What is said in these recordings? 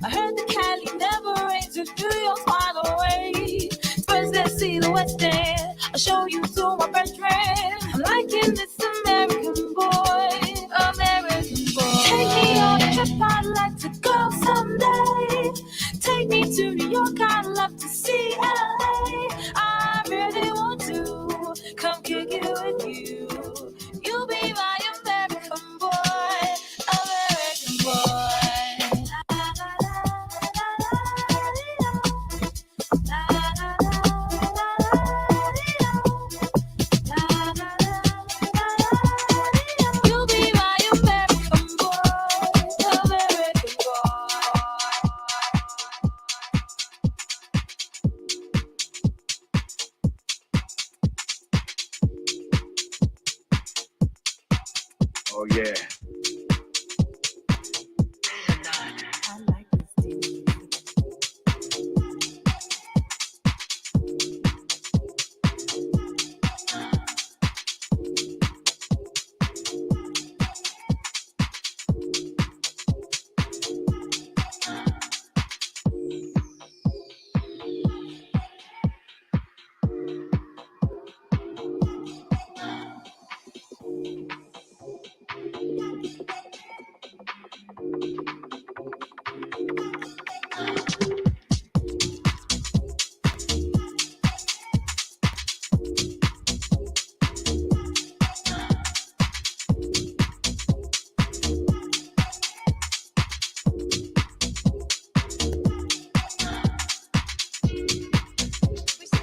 I heard the Cali never rains and New York's wide away. First, let's see the West End. I'll show you to my best friend. I'm liking this American boy, American boy. Take me on a trip, I'd like to go someday. Take me to New York, I'd love to see LA. I really want to come kick it with you. You'll be my American boy, American boy. You'll be my American boy, American boy. Oh yeah. I like this dude.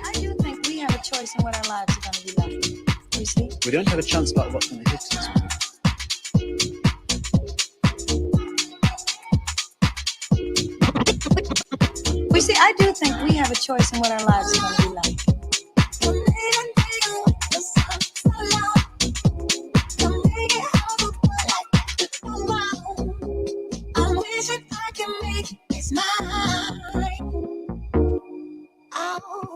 I do think we have a choice in what our lives are going to be like. You see? We don't have a chance about what's going to hit us. We see, I do think we have a choice in what our lives are going to be like. I wish if I can make this mine. Oh.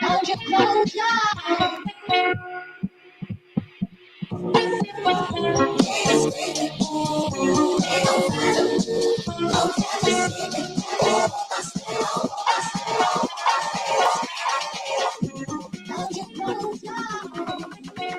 Don't you close your eyes. Don't you close your eyes.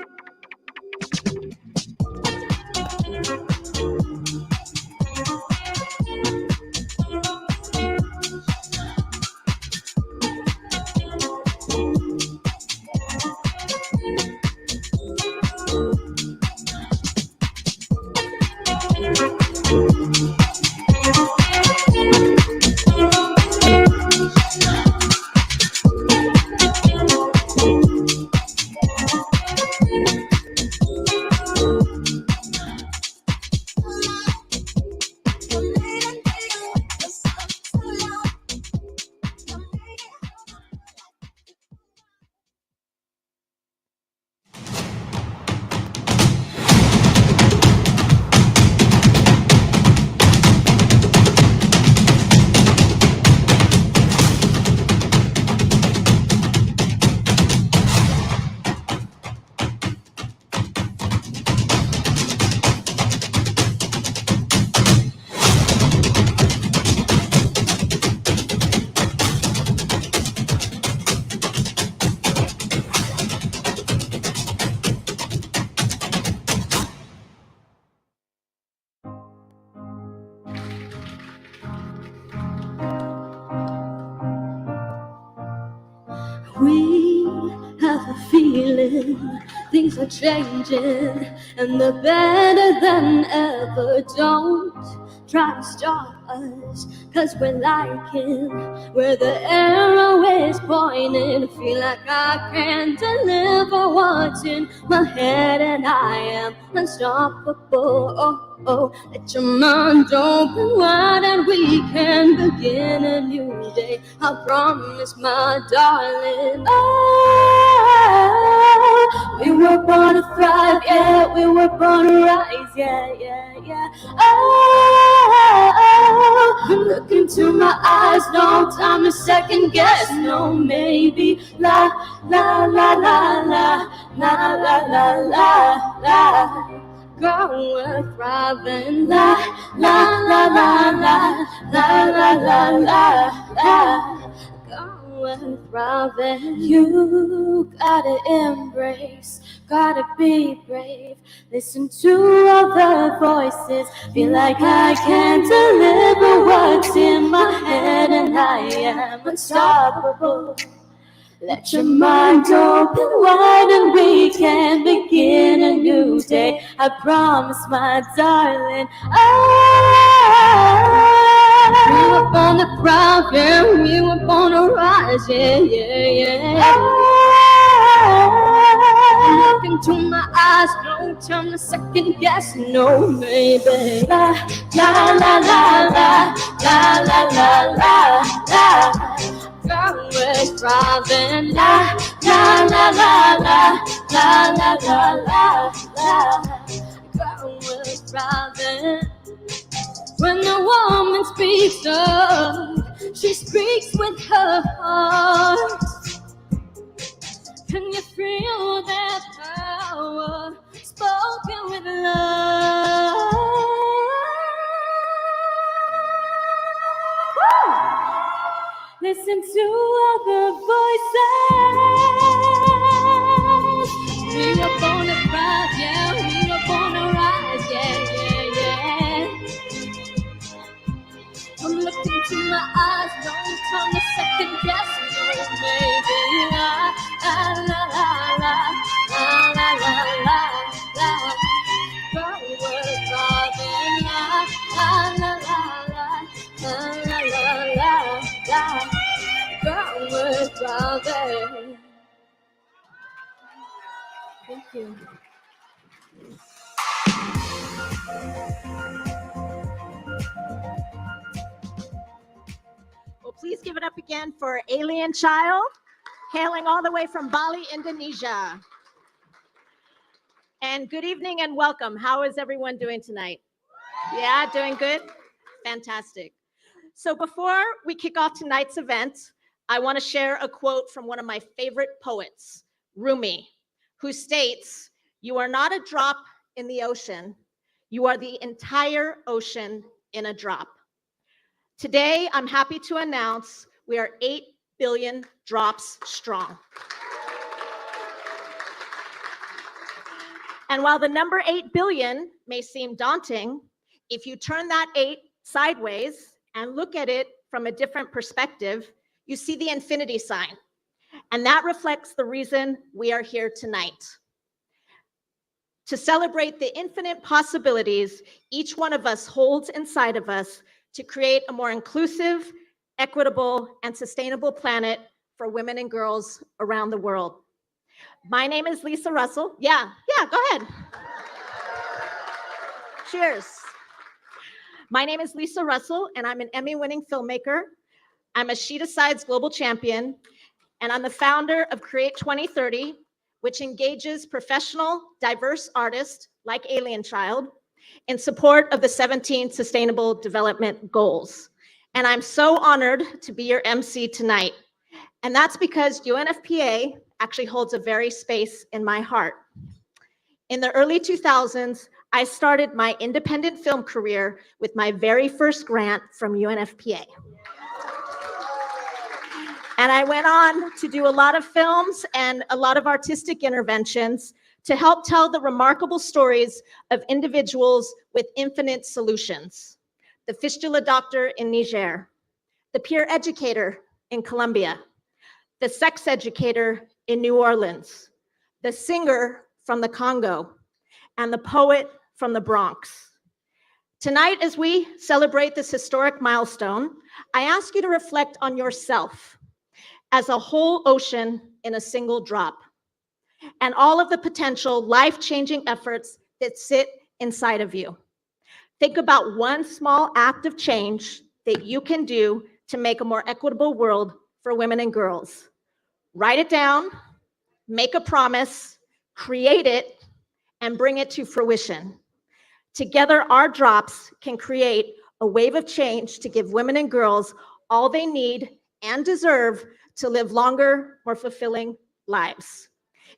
changing, things are changing, and they're better than ever. Don't try to stop us, 'cause we're liking where the arrow is pointing. Feel like I can deliver what's in my head, and I am unstoppable. Oh, let your mind open wide and we can begin a new day. I promise, my darling. Oh, we were born to thrive, yeah. We were born to rise, yeah, yeah, yeah. Oh, look into my eyes, no time to second guess, no maybe. La, la, la, la, la, la, la, la, la, la. Girl, we're thriving. La, la, la, la, la, la, la, la, la, la. Girl, we're thriving. You gotta embrace, gotta be brave. Listen to other voices. Feel like I can deliver what's in my head, and I am unstoppable. Let your mind open wide and we can begin a new day. I promise, my darling. We were born to thrive, yeah. We were born to rise, yeah, yeah, yeah. Look into my eyes, no time to second guess, no maybe. La, la, la, la, la, la, la, la, la, la. Girl, we're thriving. La, la, la, la, la, la, la, la, la, la. Girl, we're thriving. When a woman speaks up, she speaks with her heart. Can you feel that power spoken with love? Woo! Listen to other voices. We were born to thrive, yeah. We were born to rise, yeah, yeah, yeah. I'm looking into my eyes, no time to second guess, no maybe. La, la, la, la, la, la, la, la, la, la. Girl, we're driving. La, la, la, la, la, la, la, la, la. Girl, we're driving. Thank you. Well, please give it up again for Alien Child, hailing all the way from Bali, Indonesia. And good evening and welcome. How is everyone doing tonight? Yeah, doing good? Fantastic. So before we kick off tonight's event, I want to share a quote from one of my favorite poets, Rumi, who states, "You are not a drop in the ocean. You are the entire ocean in a drop." Today, I'm happy to announce we are 8 billion drops strong. And while the number 8 billion may seem daunting, if you turn that 8 sideways and look at it from a different perspective, you see the infinity sign. And that reflects the reason we are here tonight. To celebrate the infinite possibilities each one of us holds inside of us to create a more inclusive, equitable, and sustainable planet for women and girls around the world. My name is Lisa Russell. Yeah, go ahead. Cheers. My name is Lisa Russell, and I'm an Emmy-winning filmmaker. I'm a She Decides Global Champion, and I'm the founder of Create 2030, which engages professional, diverse artists like Alien Child in support of the 17 Sustainable Development Goals. And I'm so honored to be your MC tonight. And that's because UNFPA actually holds a very space in my heart. In the early 2000s, I started my independent film career with my very first grant from UNFPA. And I went on to do a lot of films and a lot of artistic interventions to help tell the remarkable stories of individuals with infinite solutions. The fistula doctor in Niger, the peer educator in Colombia, the sex educator in New Orleans, the singer from the Congo, and the poet from the Bronx. Tonight, as we celebrate this historic milestone, I ask you to reflect on yourself as a whole ocean in a single drop, and all of the potential life-changing efforts that sit inside of you. Think about one small act of change that you can do to make a more equitable world for women and girls. Write it down, make a promise, create it, and bring it to fruition. Together, our drops can create a wave of change to give women and girls all they need and deserve to live longer, more fulfilling lives.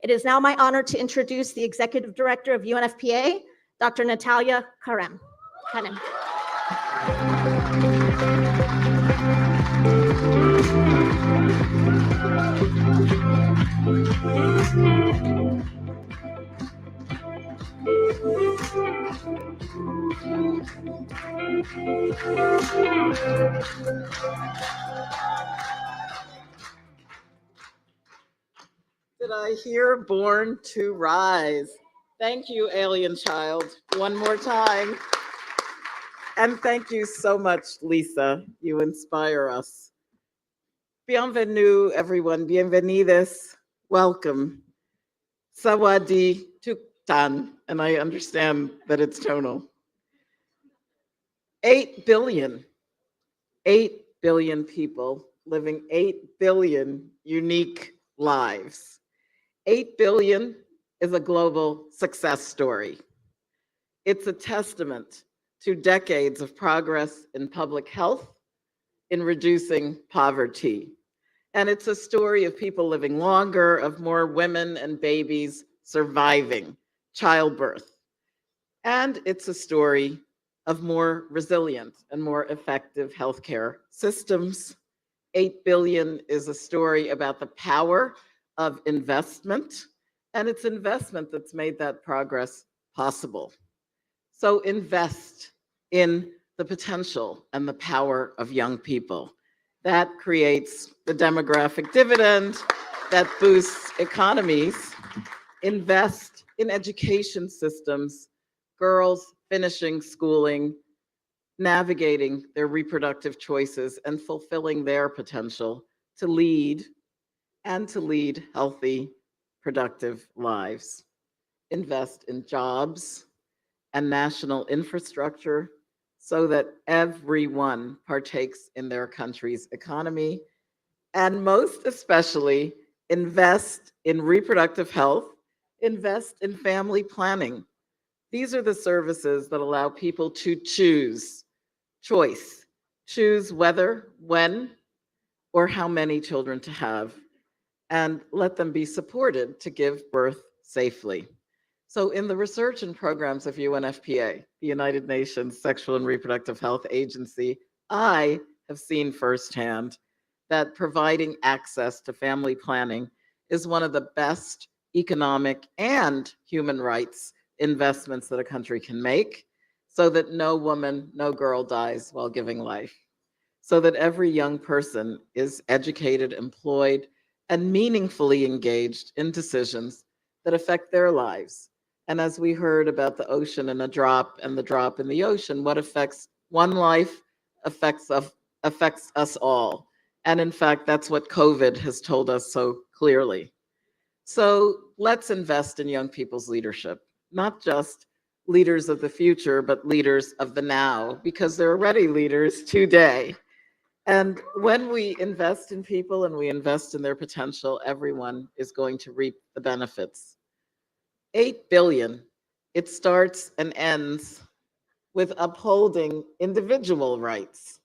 It is now my honor to introduce the Executive Director of UNFPA, Dr. Natalia Kanem. Did I hear born to rise? Thank you, alien child, one more time. And thank you so much, Lisa. You inspire us. Bienvenue, everyone. Bienvenidos. Welcome. Sawadi tuktan. And I understand that it's tonal. 8 billion people living 8 billion unique lives. 8 billion is a global success story. It's a testament to decades of progress in public health, in reducing poverty. And it's a story of people living longer, of more women and babies surviving childbirth. And it's a story of more resilient and more effective healthcare systems. 8 billion is a story about the power of investment, and it's investment that's made that progress possible. So invest in the potential and the power of young people. That creates the demographic dividend that boosts economies. Invest in education systems, girls finishing schooling, navigating their reproductive choices, and fulfilling their potential to lead healthy, productive lives. Invest in jobs and national infrastructure so that everyone partakes in their country's economy. And most especially, invest in reproductive health, invest in family planning. These are the services that allow people to choose whether, when, or how many children to have, and let them be supported to give birth safely. So in the research and programs of UNFPA, the United Nations Sexual and Reproductive Health Agency, I have seen firsthand that providing access to family planning is one of the best economic and human rights investments that a country can make, so that no woman, no girl dies while giving life, so that every young person is educated, employed, and meaningfully engaged in decisions that affect their lives. And as we heard about the ocean and a drop and the drop in the ocean, what affects one life affects us all. And in fact, that's what COVID has told us so clearly. So let's invest in young people's leadership, not just leaders of the future, but leaders of the now, because they're already leaders today. And when we invest in people and we invest in their potential, everyone is going to reap the benefits. 8 billion, it starts and ends with upholding individual rights.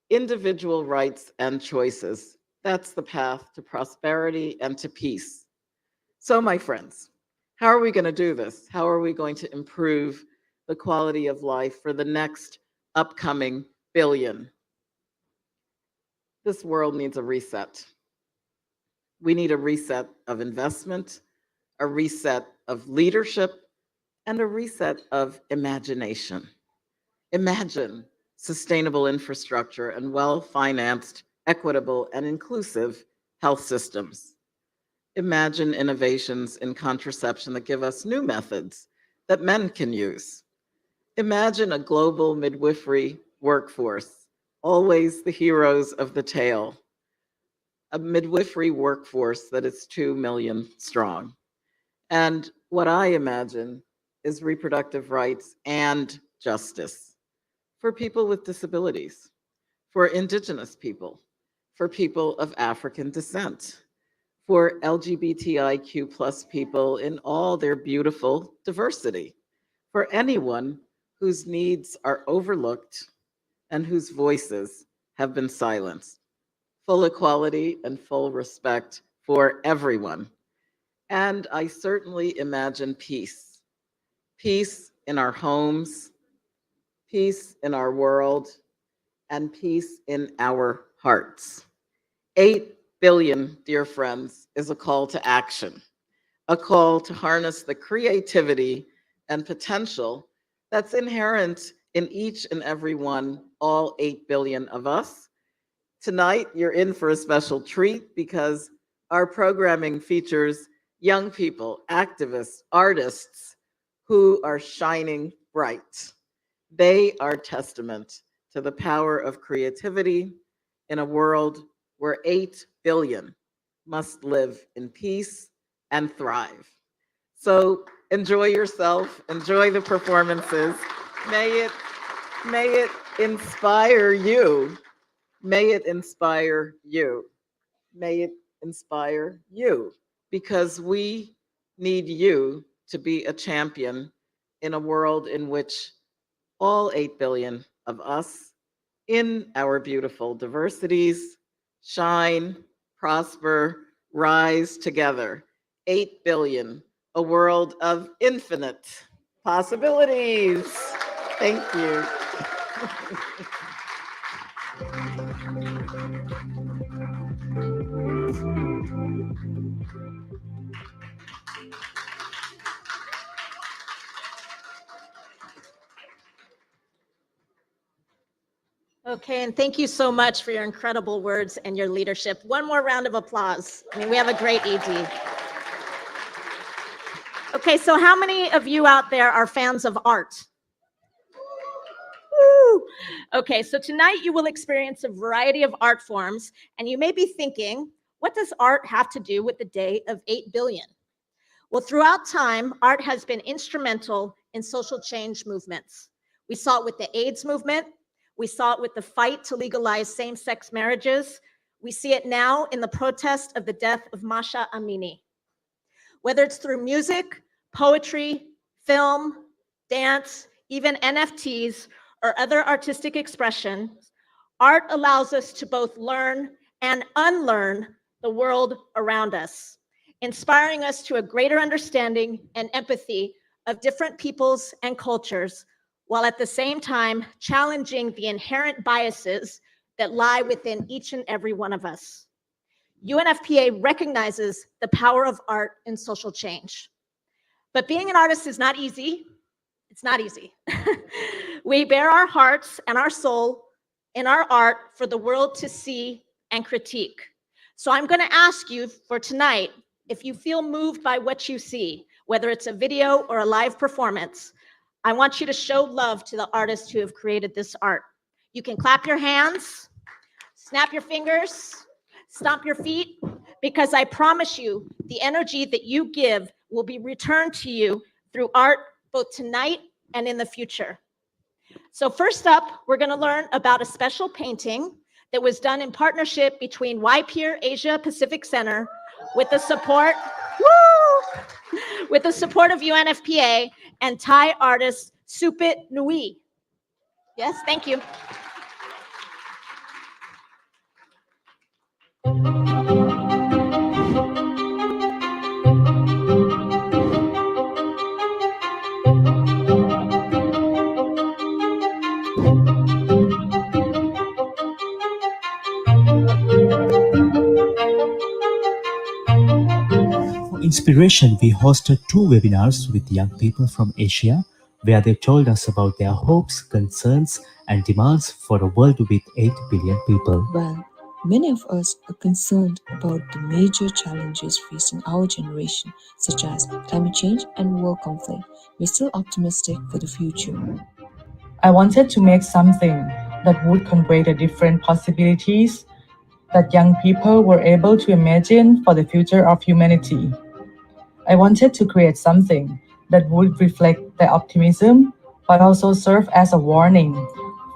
Individual rights and choices. That's the path to prosperity and to peace. So my friends, how are we going to do this? How are we going to improve the quality of life for the next upcoming billion? This world needs a reset. We need a reset of investment, a reset of leadership, and a reset of imagination. Imagine sustainable infrastructure and well-financed, equitable, and inclusive health systems. Imagine innovations in contraception that give us new methods that men can use. Imagine a global midwifery workforce, always the heroes of the tale. A midwifery workforce that is 2 million strong. And what I imagine is reproductive rights and justice for people with disabilities, for Indigenous people, for people of African descent, for LGBTIQ plus people in all their beautiful diversity, for anyone whose needs are overlooked and whose voices have been silenced. Full equality and full respect for everyone. And I certainly imagine peace. Peace in our homes, peace in our world, and peace in our hearts. 8 billion, dear friends, is a call to action, a call to harness the creativity and potential that's inherent in each and every one, all 8 billion of us. Tonight, you're in for a special treat because our programming features young people, activists, artists who are shining bright. They are testament to the power of creativity in a world where 8 billion must live in peace and thrive. So enjoy yourself, enjoy the performances. May it inspire you. May it inspire you. May it inspire you, because we need you to be a champion in a world in which all 8 billion of us in our beautiful diversities shine, prosper, rise together. 8 billion, a world of infinite possibilities. Thank you. Okay, and thank you so much for your incredible words and your leadership. One more round of applause. I mean, we have a great ED. Okay, so how many of you out there are fans of art? Woo! Okay, so tonight you will experience a variety of art forms, and you may be thinking, what does art have to do with the day of 8 billion? Well, throughout time, art has been instrumental in social change movements. We saw it with the AIDS movement. We saw it with the fight to legalize same-sex marriages. We see it now in the protest of the death of Masha Amini. Whether it's through music, poetry, film, dance, even NFTs, or other artistic expressions, art allows us to both learn and unlearn the world around us, inspiring us to a greater understanding and empathy of different peoples and cultures, while at the same time challenging the inherent biases that lie within each and every one of us. UNFPA recognizes the power of art in social change. But being an artist is not easy. It's not easy. We bear our hearts and our soul in our art for the world to see and critique. So I'm going to ask you for tonight, if you feel moved by what you see, whether it's a video or a live performance, I want you to show love to the artists who have created this art. You can clap your hands, snap your fingers, stomp your feet, because I promise you the energy that you give will be returned to you through art both tonight and in the future. So first up, we're going to learn about a special painting that was done in partnership between YPeer Asia Pacific Center with the support, with the support of UNFPA and Thai artist Supit Nui. Yes, thank you. For inspiration, we hosted 2 webinars with young people from Asia, where they told us about their hopes, concerns, and demands for a world with 8 billion people. Well, Many of us are concerned about the major challenges facing our generation, such as climate change and world conflict. We're still optimistic for the future. I wanted to make something that would convey the different possibilities that young people were able to imagine for the future of humanity. I wanted to create something that would reflect their optimism, but also serve as a warning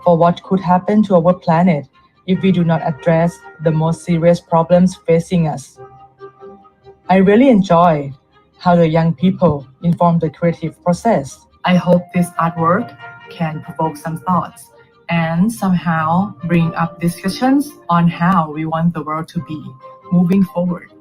for what could happen to our planet if we do not address the most serious problems facing us. I really enjoy how the young people inform the creative process. I hope this artwork can provoke some thoughts and somehow bring up discussions on how we want the world to be moving forward.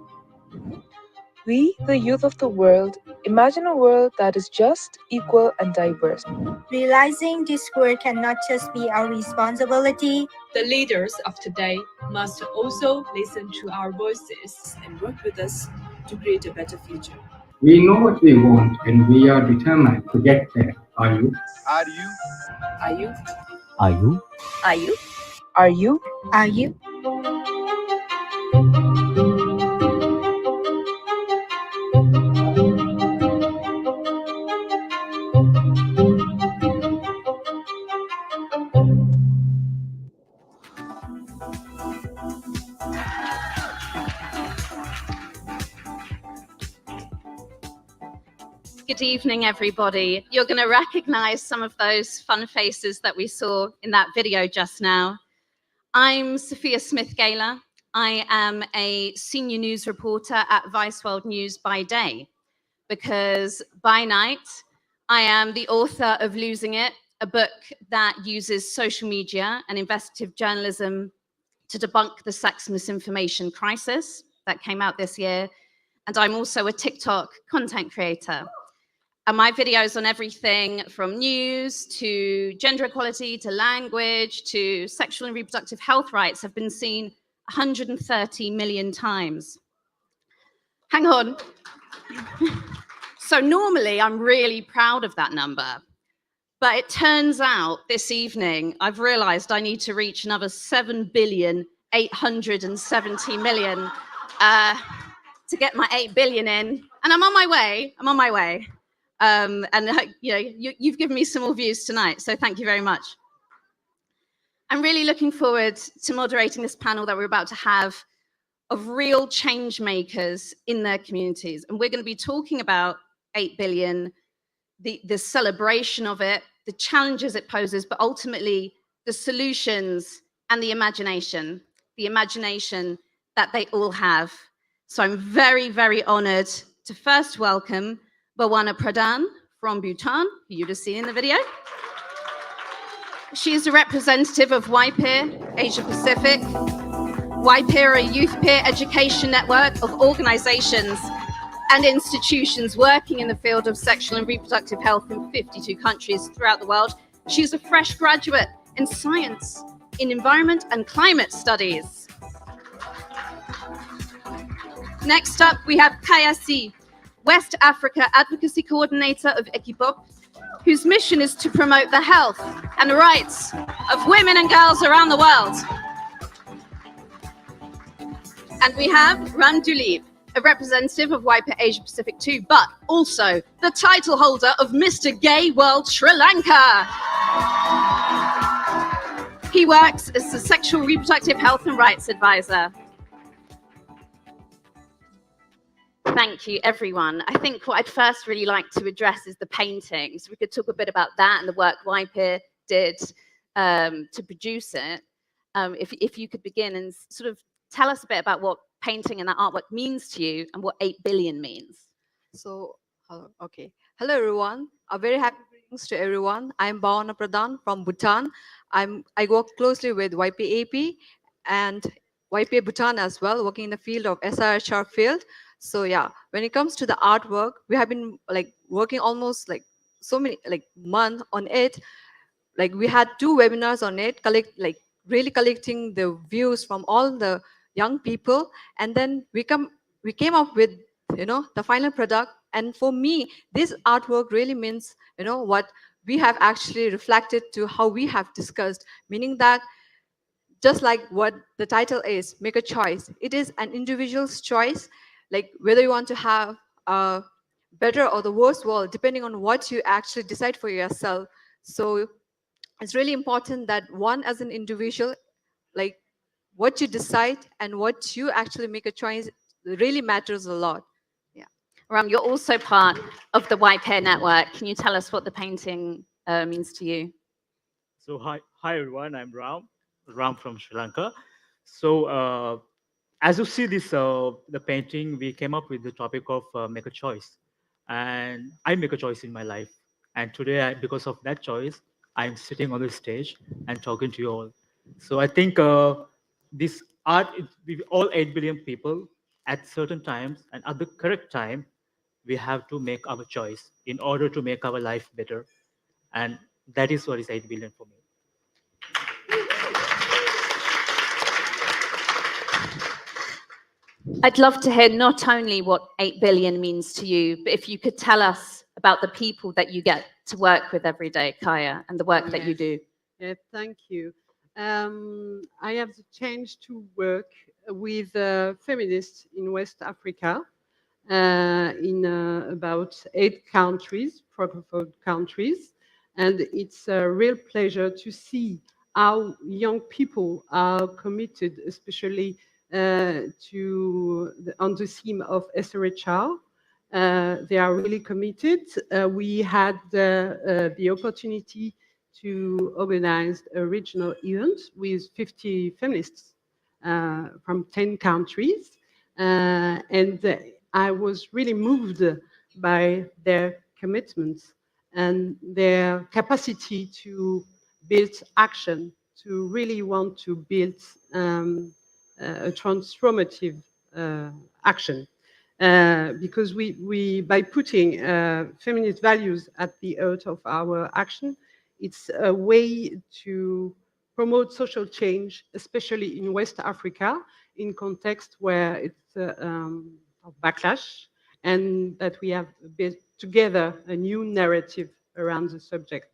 We, the youth of the world, imagine a world that is just, equal, and diverse. Realizing this world cannot just be our responsibility. The leaders of today must also listen to our voices and work with us to create a better future. We know what we want and we are determined to get there. Are you? Are you? Are you? Are you? Are you? Are you? Are you? Good evening, everybody. You're going to recognize some of those fun faces that we saw in that video just now. I'm Sophia Smith-Gaylor. I am a senior news reporter at Vice World News by day, because by night, I am the author of Losing It, a book that uses social media and investigative journalism to debunk the sex misinformation crisis that came out this year. And I'm also a TikTok content creator. And my videos on everything from news to gender equality to language to sexual and reproductive health rights have been seen 130 million times. Hang on. So normally I'm really proud of that number. But it turns out this evening I've realized I need to reach another 7,870,000,000 to get my 8 billion in. And I'm on my way. I'm on my way. And you know, you've given me some more views tonight, so thank you very much. I'm really looking forward to moderating this panel that we're about to have of real change makers in their communities. And we're going to be talking about 8 billion, the celebration of it, the challenges it poses, but ultimately the solutions and the imagination that they all have. So I'm very, very honored to first welcome Bhawana Pradhan from Bhutan, who you just seen in the video. She is a representative of YPeer Asia Pacific. YPeer are a youth peer education network of organizations and institutions working in the field of sexual and reproductive health in 52 countries throughout the world. She's a fresh graduate in science, in environment and climate studies. Next up, we have Kayasi, West Africa Advocacy Coordinator of Ekipop, whose mission is to promote the health and rights of women and girls around the world. And we have Randulib, a representative of YPeer Asia Pacific too, but also the title holder of Mr. Gay World Sri Lanka. He works as the Sexual Reproductive Health and Rights Advisor. Thank you, everyone. I think what I'd first really like to address is the paintings. We could talk a bit about that and the work YPeer did to produce it. If you could begin and sort of tell us a bit about what painting and that artwork means to you and what 8 billion means. So, okay. Hello, everyone. A very happy greetings to everyone. I'm Bhawana Pradhan from Bhutan. I work closely with YPAP and YPA Bhutan as well, working in the field of SRHR field. So yeah, when it comes to the artwork, we have been working almost so many months on it. We had 2 webinars on it, really collecting the views from all the young people, and then we came up with the final product. And for me, this artwork really means what we have actually reflected to how we have discussed, meaning that just like what the title is, make a choice. It is an individual's choice, like whether you want to have a better or the worse world, depending on what you actually decide for yourself. So it's really important that one as an individual, like what you decide and what you actually make a choice really matters a lot. Yeah. Ram, you're also part of the White Pair Network. Can you tell us what the painting means to you? So hi everyone, I'm Ram from Sri Lanka. So as you see this, the painting, we came up with the topic of make a choice. And I make a choice in my life. And today, because of that choice, I'm sitting on the stage and talking to you all. So I think this art, we all 8 billion people at certain times and at the correct time, we have to make our choice in order to make our life better. And that is what is 8 billion for me. I'd love to hear not only what 8 billion means to you, but if you could tell us about the people that you get to work with every day, Kaya, and the work that you do. Yeah, thank you. I have the chance to work with feminists in West Africa in about 8 countries, francophone countries. And it's a real pleasure to see how young people are committed, especially on the theme of SRHR. They are really committed. We had the opportunity to organize a regional event with 50 feminists from 10 countries. And I was really moved by their commitments and their capacity to build action, to really want to build a transformative action. Because we by putting feminist values at the heart of our action, it's a way to promote social change, especially in West Africa, in context where it's of backlash, and that we have built together a new narrative around the subject.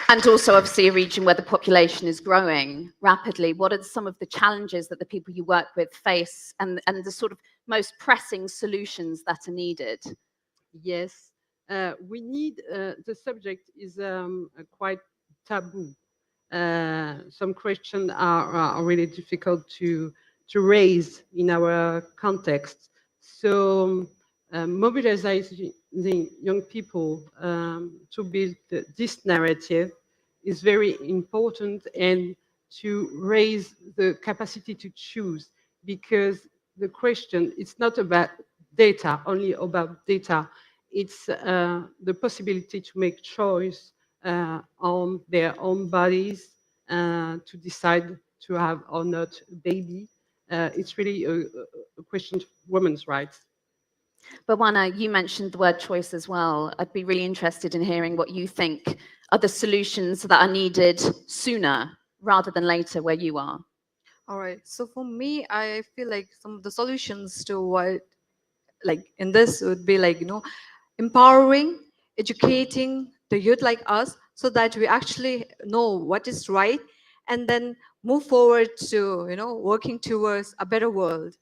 And also, obviously, a region where the population is growing rapidly. What are some of the challenges that the people you work with face, and the sort of most pressing solutions that are needed? Yes, we need, the subject is quite taboo. Some questions are really difficult to raise in our context. So mobilizing the young people to build this narrative is very important, and to raise the capacity to choose, because the question, it's not about data, only about data. It's the possibility to make choice on their own bodies, to decide to have or not a baby. It's really a question of women's rights. Bawana, you mentioned the word choice as well. I'd be really interested in hearing what you think are the solutions that are needed sooner rather than later where you are. All right. So for me, I feel like some of the solutions to what, like in this would be like, empowering, educating the youth like us so that we actually know what is right, and then move forward to, working towards a better world.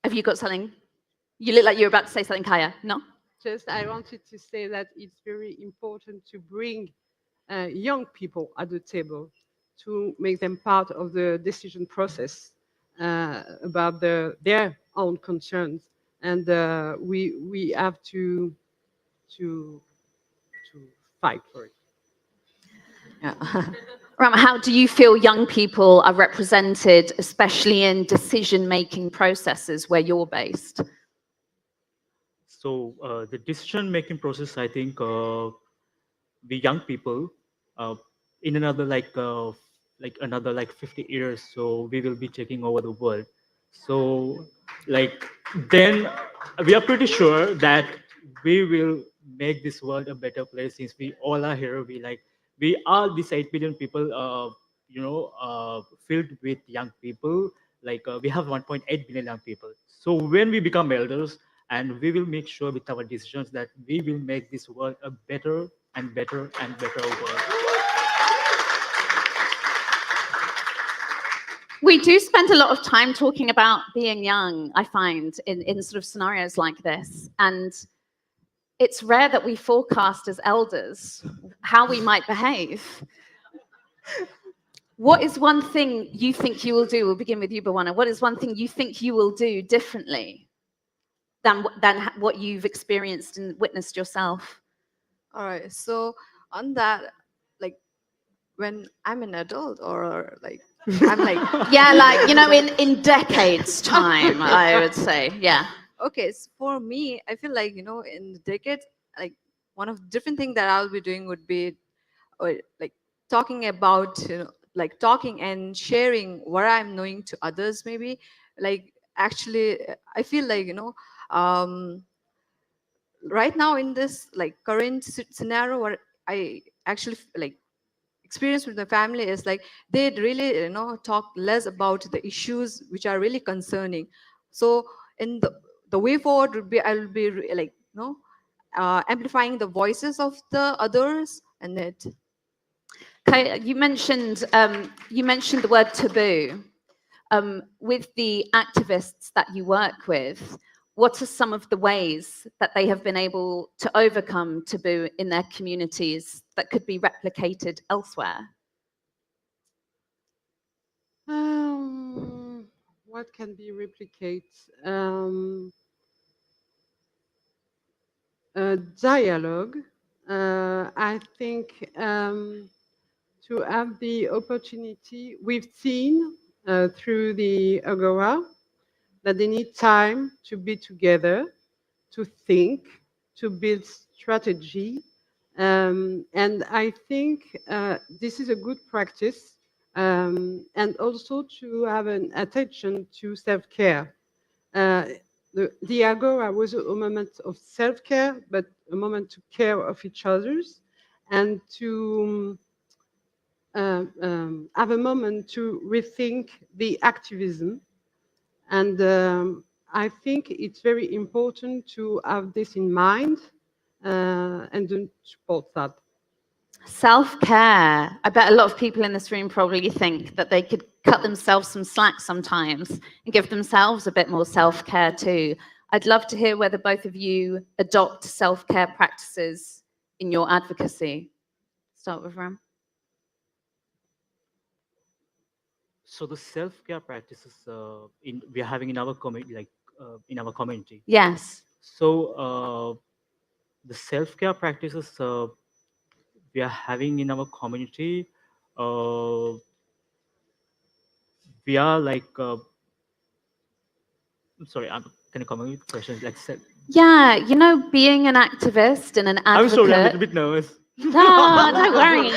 Have you got something? You look like you're about to say something, Kaya. No? Just, I wanted to say that it's very important to bring young people at the table, to make them part of the decision process about their own concerns. And we have to fight for it. Yeah. Ram, how do you feel young people are represented, especially in decision-making processes where you're based? So the decision-making process, I think we young people, in another another 50 years, so we will be taking over the world. So then we are pretty sure that we will make this world a better place, since we all are here. We are these 8 billion people, filled with young people. We have 1.8 billion young people. So when we become elders, and we will make sure with our decisions that we will make this world a better and better and better world. We do spend a lot of time talking about being young, I find, in sort of scenarios like this. And it's rare that we forecast as elders how we might behave. What is one thing you think you will do? We'll begin with you, Bawana. What is one thing you think you will do differently than what you've experienced and witnessed yourself? All right. So on that, like when I'm an adult or like I'm like yeah, like you know, in decades time, I would say, yeah. Okay, so for me, I feel like in decades, like one of the different things that I'll be doing would be, like talking about like talking and sharing what I'm knowing to others. Maybe like actually, I feel like right now in this like current scenario, what I actually like experience with my family is like they really talk less about the issues which are really concerning. So in the way forward would be I'll be like amplifying the voices of the others. And that you mentioned the word taboo. With the activists that you work with, what are some of the ways that they have been able to overcome taboo in their communities that could be replicated elsewhere? What can be replicated? Dialogue. I think to have the opportunity, we've seen through the Agora that they need time to be together, to think, to build strategy. And I think this is a good practice, and also to have an attention to self-care. The Agora was a moment of self-care, but a moment to care of each other's, and to have a moment to rethink the activism. And I think it's very important to have this in mind and to support that. Self-care. I bet a lot of people in this room probably think that they could cut themselves some slack sometimes and give themselves a bit more self-care too. I'd love to hear whether both of you adopt self-care practices in your advocacy. Start with Ram. So the self-care practices we are having in our community, like in our community. Yes. So the self-care practices we are having in our community, we are like. I'm sorry, can you comment with questions like said? Yeah, you know, being an activist and an advocate. I'm sorry, I'm a little bit nervous. No, don't worry.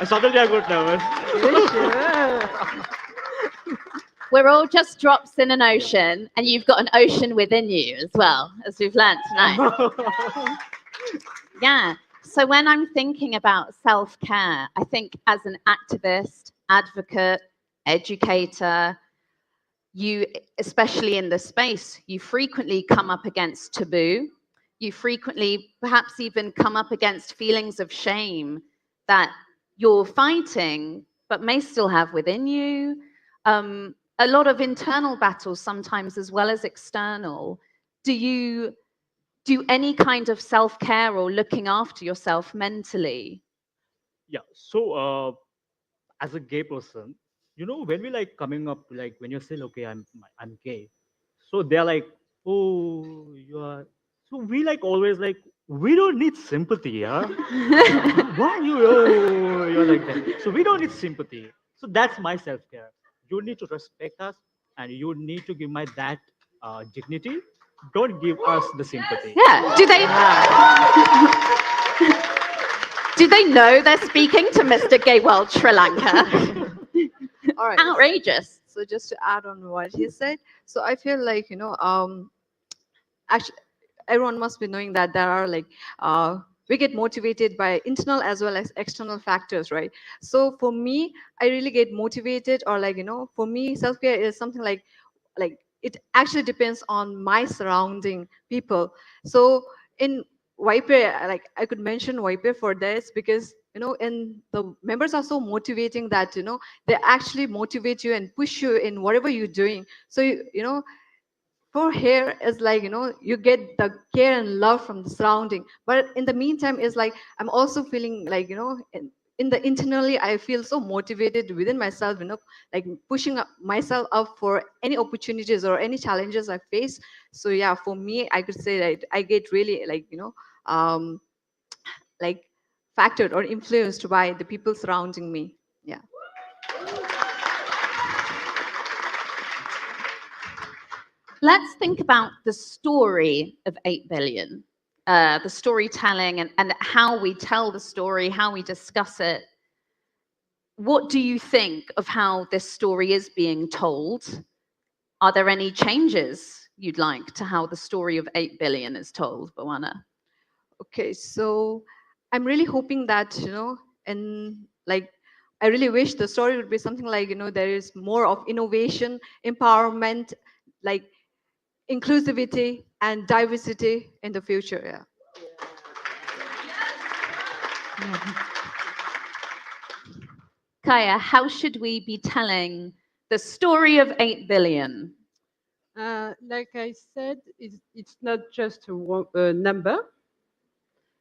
Suddenly I got nervous. We're all just drops in an ocean, and you've got an ocean within you as well, as we've learned tonight. Yeah. So when I'm thinking about self-care, I think as an activist, advocate, educator, you, especially in this space, you frequently come up against taboo. You frequently perhaps even come up against feelings of shame that you're fighting, but may still have within you. A lot of internal battles sometimes as well as external. Do you do any kind of self-care or looking after yourself mentally? Yeah. So as a gay person, you know, when we like coming up, like when you say, okay, I'm gay, so they're like, oh, you are. So we like always like, we don't need sympathy, yeah. Why you're like that? So we don't need sympathy. So that's my self-care. You need to respect us, and you need to give my that dignity. Don't give us the sympathy. Yeah. Do they know they're speaking to Mr. Gay World Sri Lanka? All right. Outrageous. So just to add on what he said, so I feel like actually everyone must be knowing that there are like we get motivated by internal as well as external factors, right? So for me, I really get motivated, or like for me, self-care is something like it actually depends on my surrounding people. So in YPA, like I could mention YPA for this because, you know, and the members are so motivating that, you know, they actually motivate you and push you in whatever you're doing. So, you know, for here is like, you know, you get the care and love from the surrounding, but in the meantime is like I'm also feeling like, you know, in the internally I feel so motivated within myself, you know, like pushing up myself up for any opportunities or any challenges I face. So yeah, for me I could say that I get really like, you know, like factored or influenced by the people surrounding me. Yeah. Let's think about the story of 8 billion, the storytelling and how we tell the story, how we discuss it. What do you think of how this story is being told? Are there any changes you'd like to how the story of 8 billion is told, Bawana? Okay, so I'm really hoping that, you know, and like I really wish the story would be something like, you know, there is more of innovation, empowerment, like inclusivity and diversity in the future. Yeah. Kaya, how should we be telling the story of 8 billion? Like I said, it's not just a number.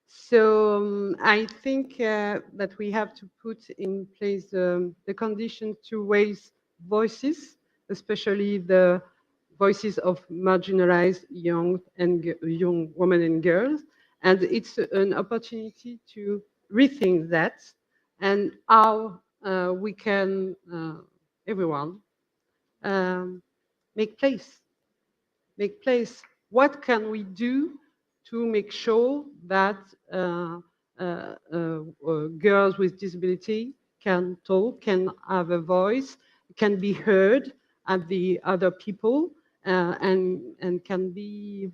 So I think that we have to put in place the condition to raise voices, especially the voices of marginalized young women and girls. And it's an opportunity to rethink that and how we can, everyone, make place. What can we do to make sure that girls with disability can talk, can have a voice, can be heard at the other people, and can be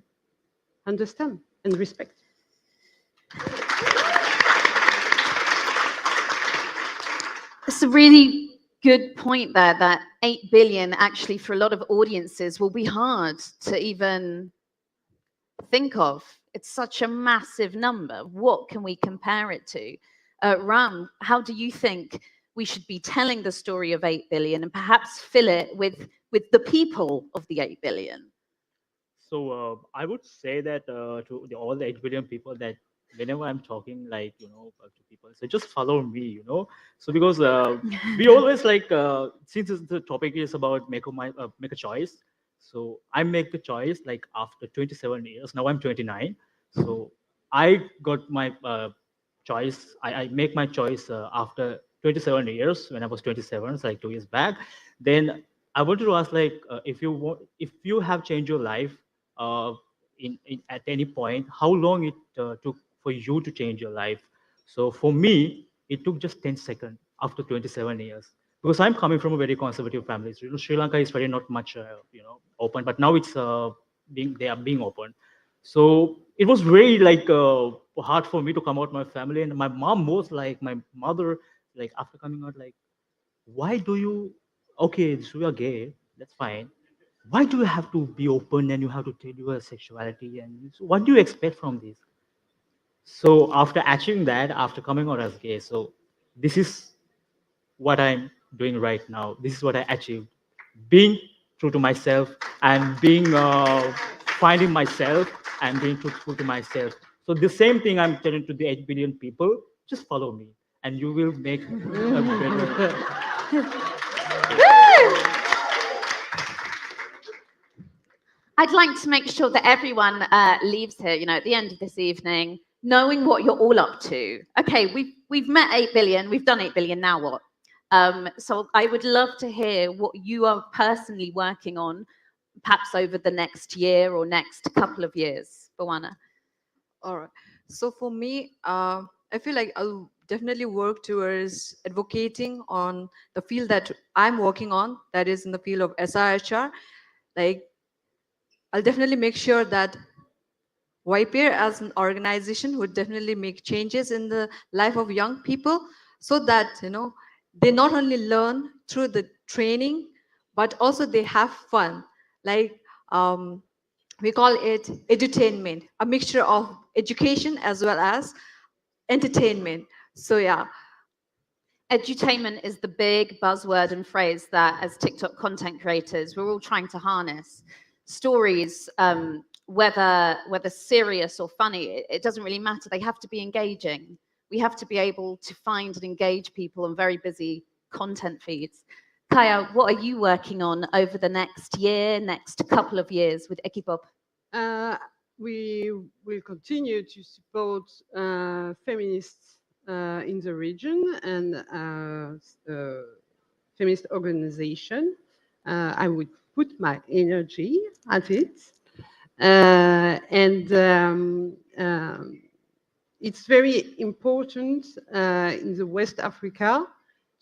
understand and respect. It's a really good point there that 8 billion actually for a lot of audiences will be hard to even think of. It's such a massive number. What can we compare it to? Ram, how do you think we should be telling the story of 8 billion and perhaps fill it with the people of the 8 billion? So I would say that to all the 8 billion people that whenever I'm talking, like, to people, so just follow me, So because we always like, since the topic is about make a choice. So I make the choice like after 27 years. Now I'm 29. So I got my choice. I make my choice after 27 years when I was 27, so like 2 years back. Then I wanted to ask, like, if you have changed your life at any point, how long it took for you to change your life? So for me, it took just 10 seconds after 27 years, because I'm coming from a very conservative family. So, Sri Lanka is very not much, open, but now it's they are being open. So it was very like hard for me to come out my family, and my mom was like, my mother, like after coming out, like, why do you? Okay, so you are gay. That's fine. Why do you have to be open and you have to tell your sexuality, and so what do you expect from this? So after achieving that, after coming out as gay, so this is what I'm doing right now. This is what I achieved. Being true to myself and being finding myself and being truthful to myself. So the same thing I'm telling to the 8 billion people, just follow me and you will make a better. I'd like to make sure that everyone leaves here, at the end of this evening, knowing what you're all up to. Okay, we've met 8 billion, we've done 8 billion, now what? So I would love to hear what you are personally working on, perhaps over the next year or next couple of years. Bawana. All right. So for me, I feel like I'll definitely work towards advocating on the field that I'm working on, that is in the field of SRHR. Like, I'll definitely make sure that YPR as an organization would definitely make changes in the life of young people so that, they not only learn through the training, but also they have fun. like we call it edutainment, a mixture of education as well as entertainment. So yeah. Edutainment is the big buzzword and phrase that, as TikTok content creators, we're all trying to harness. Stories, whether serious or funny, it doesn't really matter. They have to be engaging. We have to be able to find and engage people on very busy content feeds. Kaya, what are you working on over the next year, next couple of years with Ekipop? We will continue to support feminists in the region and feminist organization. I would put my energy at it. It's very important in the West Africa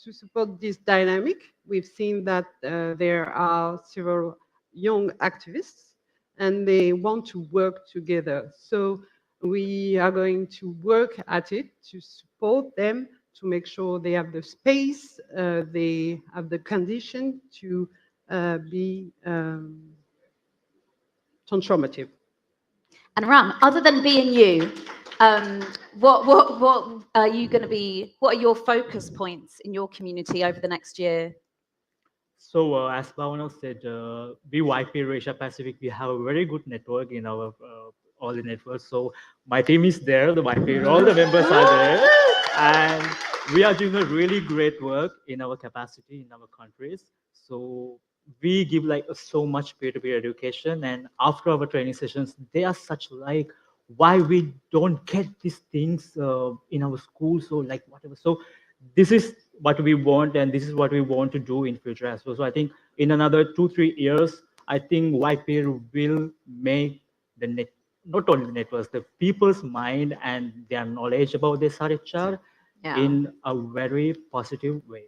to support this dynamic. We've seen that there are several young activists and they want to work together. So we are going to work at it to support them, to make sure they have the space, they have the condition to be transformative. And Ram, other than being you, what are you going to be? What are your focus points in your community over the next year? So as Bhavana said, we YPA Asia Pacific, we have a very good network in our all the networks. So my team is there, the YPA, all the members are there, and we are doing a really great work in our capacity in our countries. So we give like so much peer-to-peer education, and after our training sessions, they are such like why we don't get these things in our schools or like whatever. So this is what we want, and this is what we want to do in future as well. So I think in another 2-3 years, I think YPA will make the net, not only the networks, the people's mind and their knowledge about this RHR in a very positive way.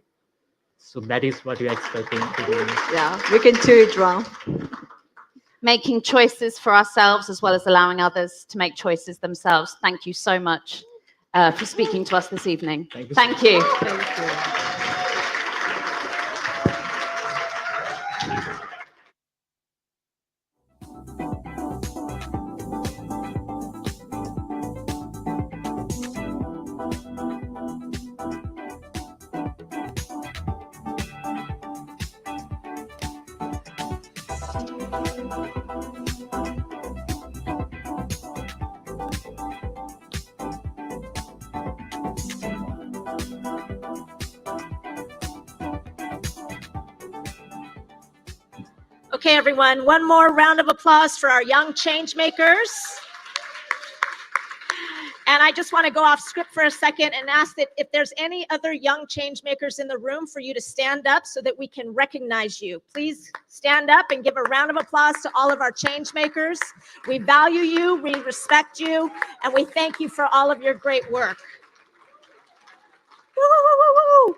So that is what we are expecting to do. Yeah, we can do it, Ram. Making choices for ourselves as well as allowing others to make choices themselves. Thank you so much for speaking to us this evening. Thank you. Thank you. Okay, everyone, one more round of applause for our young change makers. And I just want to go off script for a second and ask that if there's any other young change makers in the room for you to stand up so that we can recognize you. Please stand up and give a round of applause to all of our change makers. We value you, we respect you, and we thank you for all of your great work. Woo!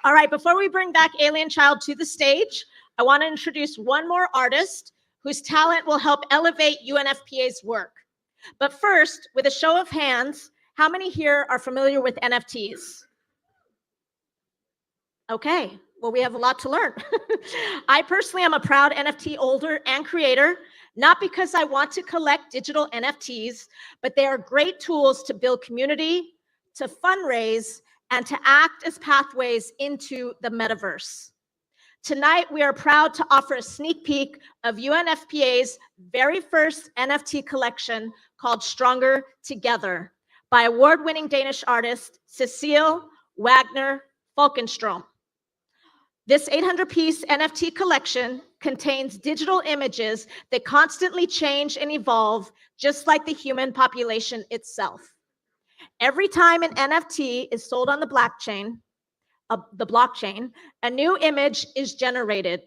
All right, before we bring back Alien Child to the stage, I want to introduce one more artist whose talent will help elevate UNFPA's work. But first, with a show of hands, how many here are familiar with NFTs? Okay, well, we have a lot to learn. I personally am a proud NFT holder and creator, not because I want to collect digital NFTs, but they are great tools to build community, to fundraise, and to act as pathways into the metaverse. Tonight, we are proud to offer a sneak peek of UNFPA's very first NFT collection called Stronger Together by award-winning Danish artist Cecile Wagner Falkenstrom. This 800-piece NFT collection contains digital images that constantly change and evolve, just like the human population itself. Every time an NFT is sold on the blockchain, a new image is generated,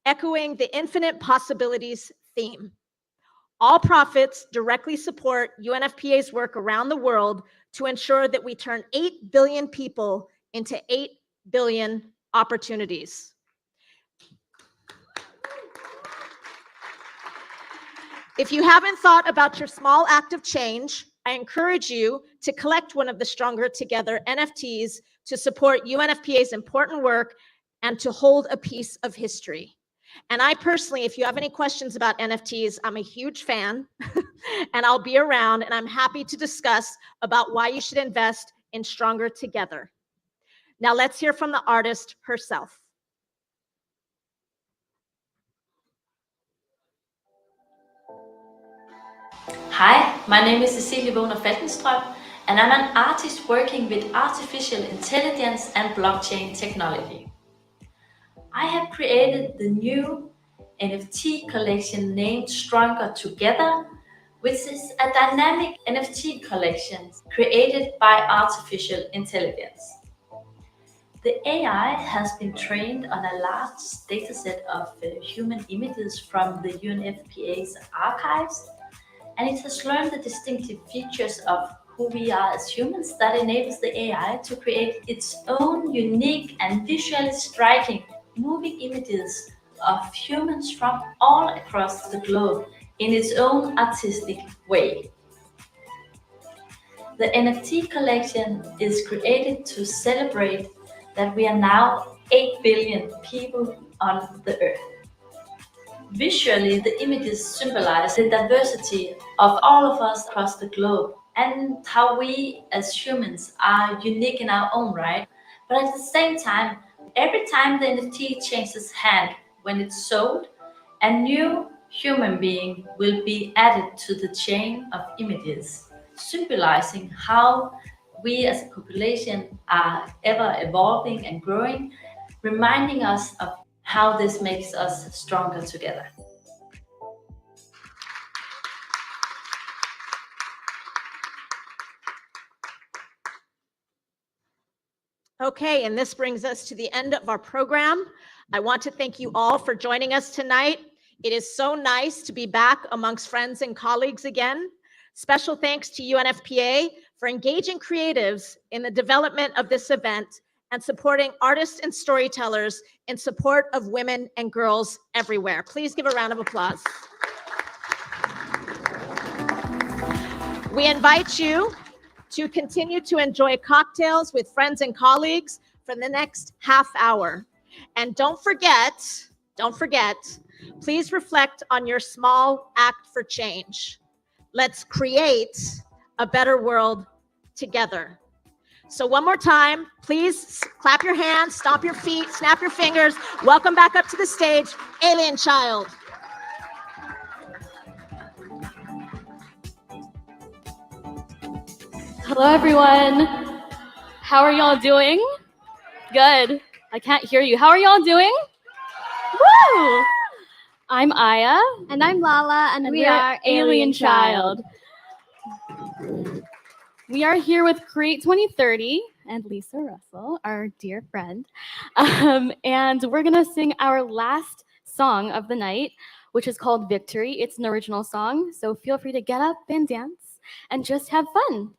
echoing the infinite possibilities theme. All profits directly support UNFPA's work around the world to ensure that we turn 8 billion people into 8 billion opportunities. If you haven't thought about your small act of change, I encourage you to collect one of the Stronger Together NFTs to support UNFPA's important work and to hold a piece of history. And I personally, if you have any questions about NFTs, I'm a huge fan and I'll be around and I'm happy to discuss about why you should invest in Stronger Together. Now let's hear from the artist herself. Hi, my name is Cecilie Wagner Falkenstrøm, and I'm an artist working with artificial intelligence and blockchain technology. I have created the new NFT collection named Stronger Together, which is a dynamic NFT collection created by artificial intelligence. The AI has been trained on a large dataset of human images from the UNFPA's archives, and it has learned the distinctive features of who we are as humans that enables the AI to create its own unique and visually striking moving images of humans from all across the globe in its own artistic way. The NFT collection is created to celebrate that we are now 8 billion people on the earth. Visually, the images symbolize the diversity of all of us across the globe and how we as humans are unique in our own right. But at the same time, every time the NFT changes hand when it's sold, a new human being will be added to the chain of images, symbolizing how we as a population are ever evolving and growing, reminding us of how this makes us stronger together. Okay, and this brings us to the end of our program. I want to thank you all for joining us tonight. It is so nice to be back amongst friends and colleagues again. Special thanks to UNFPA for engaging creatives in the development of this event and supporting artists and storytellers in support of women and girls everywhere. Please give a round of applause. We invite you to continue to enjoy cocktails with friends and colleagues for the next half hour. And don't forget, please reflect on your small act for change. Let's create a better world together. So one more time, please clap your hands, stomp your feet, snap your fingers. Welcome back up to the stage, Alien Child. Hello, everyone. How are y'all doing? Good. I can't hear you. How are y'all doing? Woo! I'm Aya. And I'm Lala, and we are Alien Child. We are here with Create 2030 and Lisa Russell, our dear friend. And we're going to sing our last song of the night, which is called Victory. It's an original song, so feel free to get up and dance and just have fun.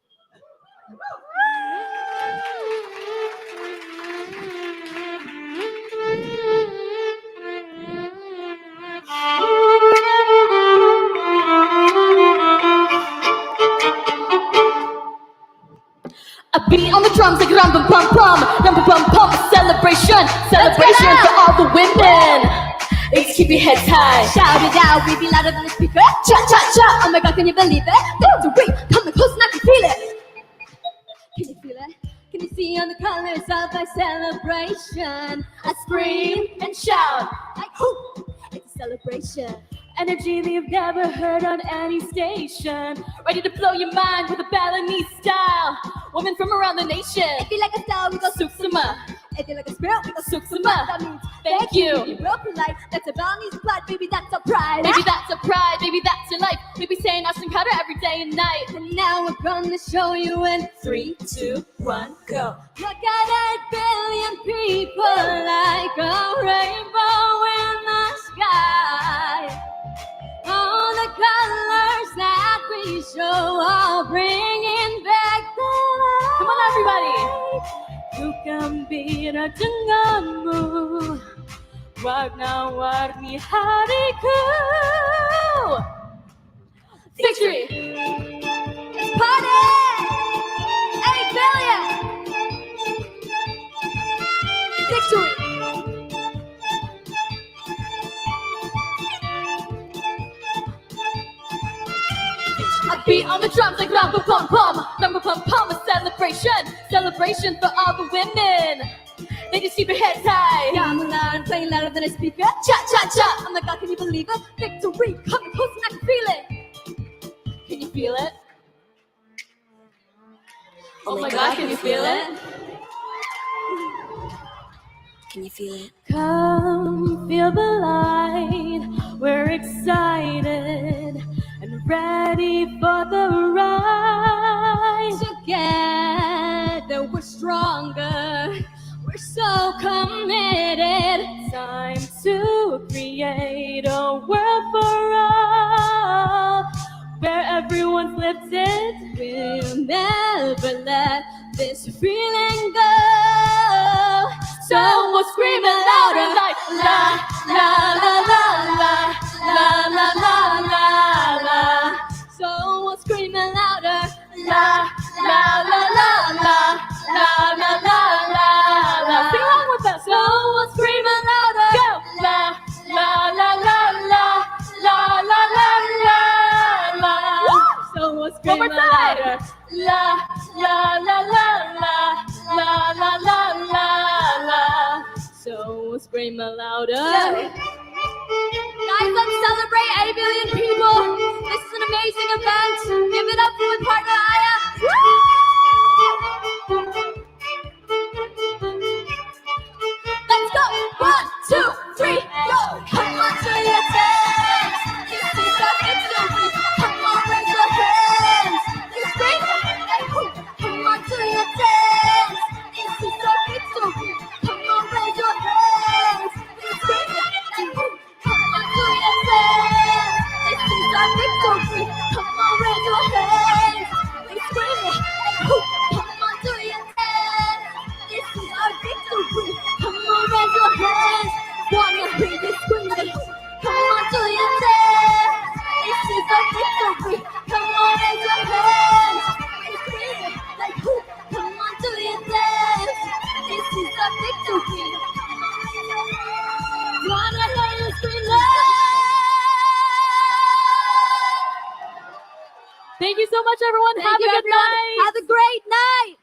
A beat on the drums like rum bum pum pum, rum bum pum pum. Celebration, celebration for all the women. Let's keep your heads high. Shout it out, we be louder than the speaker. Cha cha cha, oh my God, can you believe it? Victory, coming close and I can feel it. Can you feel it? Can you see on the colors of our celebration? I scream and shout like whoo! It's a celebration. Energy that you've never heard on any station. Ready to blow your mind with a Balinese style. Women from around the nation. If you like a style, we go Suksuma. If you like a spirit, we go Suksuma. That means thank you. Be real polite. That's a Balinese pride, baby, that's our pride. Baby, that's a pride. Baby, that's your life. We be saying Austin Carter every day and night. And now we're gonna show you in 3, 2, 1, go. Look at 8 billion people like a rainbow in the sky. All the colors that we show are bringing back the light. Come on, everybody. You can be a dengamu. Warna-warni hariku. Victory! It's party! 8 billion! Victory! I beat on the drums like rumba pum pum. Rumba pum pum, a celebration for all the women. They just keep your heads high. Yeah, I'm loud and playing louder than a speaker. Cha cha cha. Oh my God, can you believe it? Victory coming close and I can feel it. Can you feel it? Oh my God, can you feel it? Can you feel it? Come feel the light. We're excited and ready for the ride. Together we're stronger. We're so committed. Time to create a world for all, where everyone's lifted. We'll never let this feeling go. So we'll scream it louder like la la la la la la la la la. So we'll scream it louder la la la la la la la la la. Sing along with us. So we'll scream it louder. Go la la la la la la la la la. So we'll scream it louder. La la la la la la la la la la. So we'll scream it louder. Yeah. Guys, let's celebrate 8 billion people. This is an amazing event. Give it up for my partner Aya. Let's go. 1, 2, 3, go. Come on to your dance. This is our victory. Come on, raise your hands. You scream and whoop. Come on to your dance. This is our victory. Come on, raise your hands. You scream and whoop. Come on to your dance. This is our victory. Come on, raise your hands. You scream and whoop. Come on to your dance. This is our victory. Come on, raise your hands. Wanna hear you scream and whoop. Come on to your dance. This is our victory. Come on, raise your hands. You scream like whoop. Come on to your dance. This is our victory. Wanna hear you scream loud. Thank you so much, everyone. Have a good night. Have a great night.